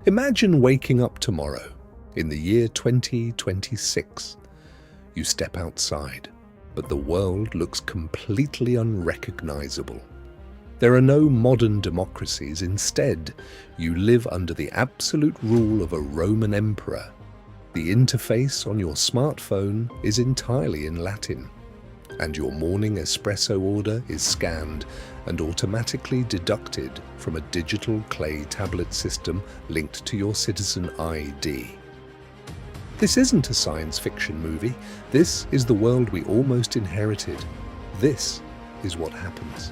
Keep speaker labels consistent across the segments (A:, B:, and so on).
A: Imagine waking up tomorrow, in the year 2026. You step outside, but the world looks completely unrecognizable. There are no modern democracies. Instead, you live under the absolute rule of a Roman emperor. The interface on your smartphone is entirely in Latin, and your morning espresso order is scanned and automatically deducted from a digital clay tablet system linked to your citizen ID. This isn't a science fiction movie. This is the world we almost inherited. This is what happens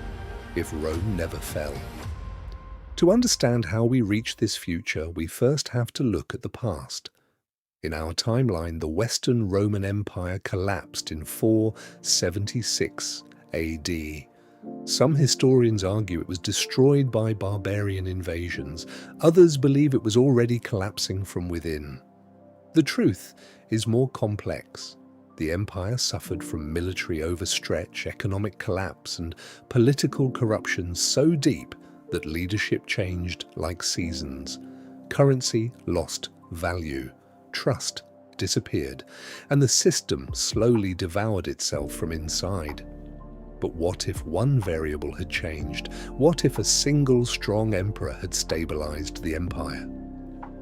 A: if Rome never fell. To understand how we reach this future, we first have to look at the past. In our timeline, the Western Roman Empire collapsed in 476 AD. Some historians argue it was destroyed by barbarian invasions. Others believe it was already collapsing from within. The truth is more complex. The empire suffered from military overstretch, economic collapse, and political corruption so deep that leadership changed like seasons. Currency lost value. Trust disappeared, and the system slowly devoured itself from inside. But what if one variable had changed? What if a single strong emperor had stabilized the empire?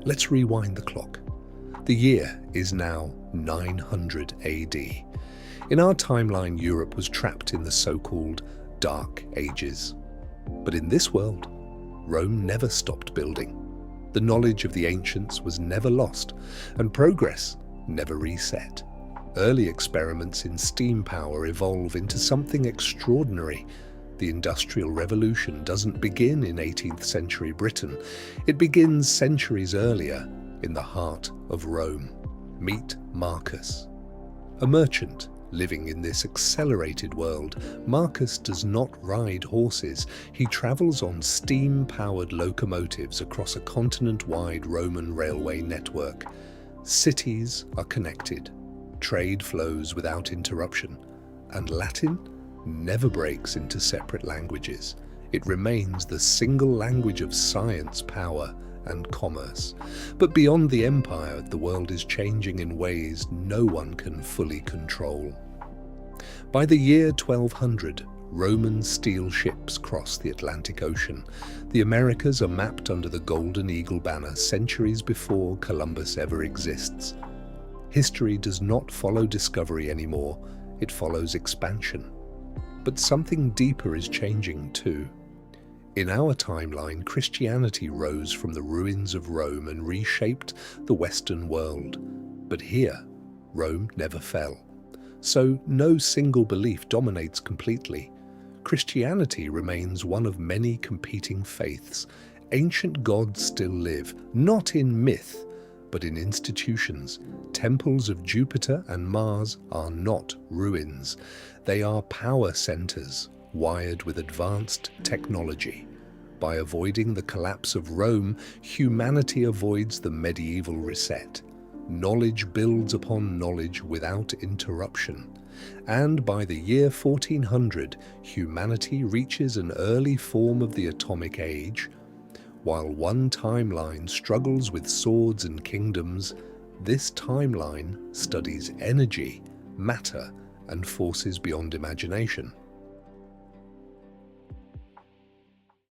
A: Let's rewind the clock. The year is now 900 AD. In our timeline, Europe was trapped in the so-called Dark Ages. But in this world, Rome never stopped building. The knowledge of the ancients was never lost, and progress never reset. Early experiments in steam power evolve into something extraordinary. The Industrial Revolution doesn't begin in 18th century Britain. It begins centuries earlier, in the heart of Rome. Meet Marcus. A merchant living in this accelerated world, Marcus does not ride horses. He travels on steam-powered locomotives across a continent-wide Roman railway network. Cities are connected. Trade flows without interruption. And Latin never breaks into separate languages. It remains the single language of science, power, and commerce. But beyond the empire, the world is changing in ways no one can fully control. By the year 1200, Roman steel ships cross the Atlantic Ocean. The Americas are mapped under the Golden Eagle banner centuries before Columbus ever exists. History does not follow discovery anymore, it follows expansion. But something deeper is changing too. In our timeline, Christianity rose from the ruins of Rome and reshaped the Western world. But here, Rome never fell. So no single belief dominates completely. Christianity remains one of many competing faiths. Ancient gods still live, not in myth, but in institutions. Temples of Jupiter and Mars are not ruins. They are power centers, wired with advanced technology. By avoiding the collapse of Rome, humanity avoids the medieval reset. Knowledge builds upon knowledge without interruption. And by the year 1400, humanity reaches an early form of the atomic age. While one timeline struggles with swords and kingdoms, this timeline studies energy, matter, and forces beyond imagination.